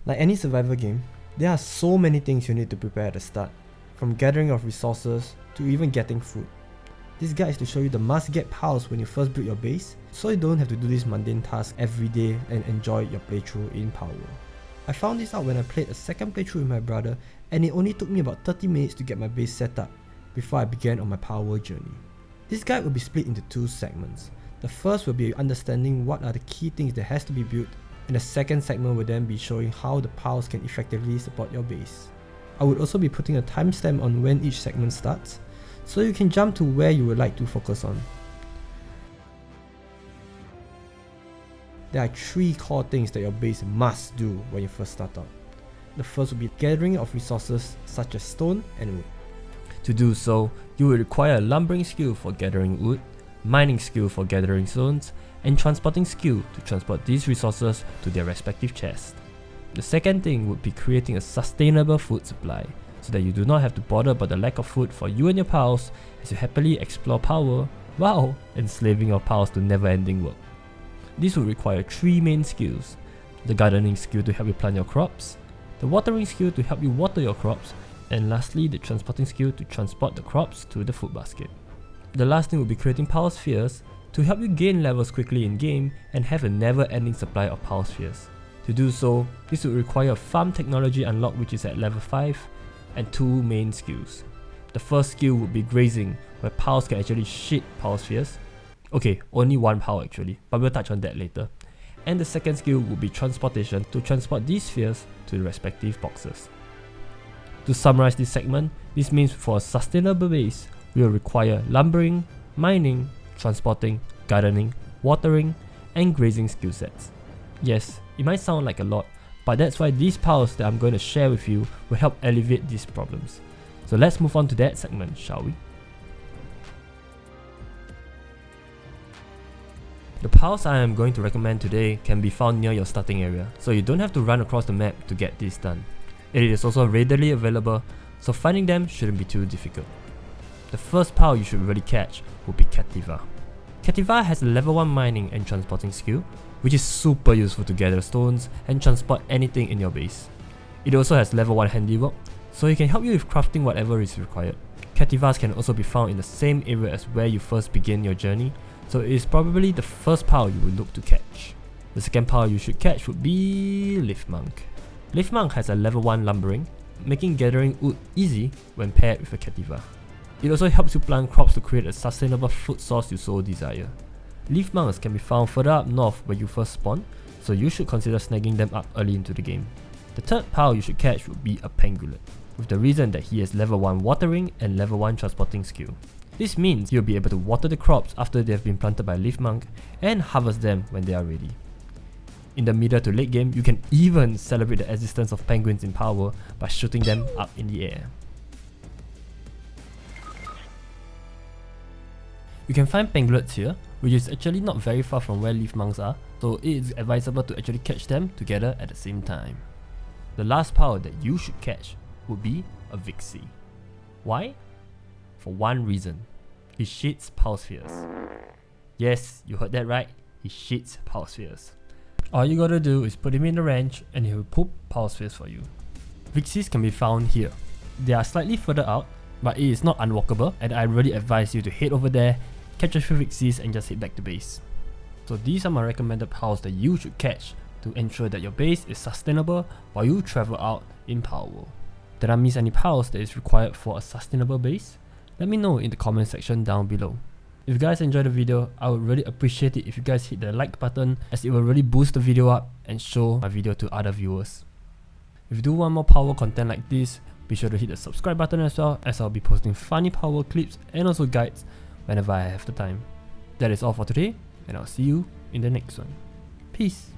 Like any survival game, there are so many things you need to prepare at the start, from gathering of resources to even getting food. This guide is to show you the must-get PALS when you first build your base, so you don't have to do this mundane task every day and enjoy your playthrough in Palworld. I found this out when I played a second playthrough with my brother, and it only took me about 30 minutes to get my base set up before I began on my Palworld journey. This guide will be split into two segments. The first will be understanding what are the key things that has to be built, and the second segment will then be showing how the PALS can effectively support your base. I would also be putting a timestamp on when each segment starts, so you can jump to where you would like to focus on. There are 3 core things that your base must do when you first start out. The first will be gathering of resources such as stone and wood. To do so, you will require a lumbering skill for gathering wood, mining skill for gathering stones, and transporting skill to transport these resources to their respective chests. The second thing would be creating a sustainable food supply, so that you do not have to bother about the lack of food for you and your pals as you happily explore Palworld while enslaving your pals to never-ending work. This would require 3 main skills: the gardening skill to help you plant your crops, the watering skill to help you water your crops, and lastly the transporting skill to transport the crops to the food basket. The last thing will be creating PAL spheres to help you gain levels quickly in game and have a never-ending supply of PAL spheres. To do so, this would require a farm technology unlock which is at level 5, and 2 main skills. The first skill would be grazing, where PALs can actually shit PAL spheres. Okay, only 1 PAL actually, but we'll touch on that later. And the second skill would be transportation to transport these spheres to the respective boxes. To summarize this segment, this means for a sustainable base, we will require lumbering, mining, transporting, gardening, watering, and grazing skill sets. Yes, it might sound like a lot, but that's why these PALs that I'm going to share with you will help alleviate these problems. So let's move on to that segment, shall we? The PALs I am going to recommend today can be found near your starting area, so you don't have to run across the map to get this done. It is also readily available, so finding them shouldn't be too difficult. The first PAL you should really catch would be Cativa. Cativa has a level 1 mining and transporting skill, which is super useful to gather stones and transport anything in your base. It also has level 1 handiwork, so it can help you with crafting whatever is required. Cativas can also be found in the same area as where you first begin your journey, so it is probably the first PAL you will look to catch. The second PAL you should catch would be Leaf Monk. Leaf Monk has a level 1 lumbering, making gathering wood easy when paired with a Cativa. It also helps you plant crops to create a sustainable food source you so desire. Leaf monks can be found further up north where you first spawn, so you should consider snagging them up early into the game. The third PAL you should catch would be a Pangolin, with the reason that he has level 1 watering and level 1 transporting skill. This means you'll be able to water the crops after they have been planted by Leaf Monk and harvest them when they are ready. In the middle to late game, you can even celebrate the existence of penguins in Palworld by shooting them up in the air. You can find pangolins here, which is actually not very far from where leaf monks are, so it is advisable to actually catch them together at the same time. The last PAL that you should catch would be a Vixie. Why? For one reason: he shits PAL spheres. Yes, you heard that right, he shits PAL spheres. All you gotta do is put him in the ranch and he will poop PAL spheres for you. Vixies can be found here. They are slightly further out, but it is not unwalkable, and I really advise you to head over there, catch a few Vixies and just head back to base. So these are my recommended PALs that you should catch to ensure that your base is sustainable while you travel out in Palworld. Did I miss any PALs that is required for a sustainable base? Let me know in the comment section down below. If you guys enjoyed the video, I would really appreciate it if you guys hit the like button, as it will really boost the video up and show my video to other viewers. If you do want more Palworld content like this, be sure to hit the subscribe button as well, as I'll be posting funny Palworld clips and also guides whenever I have the time. That is all for today, and I'll see you in the next one. Peace!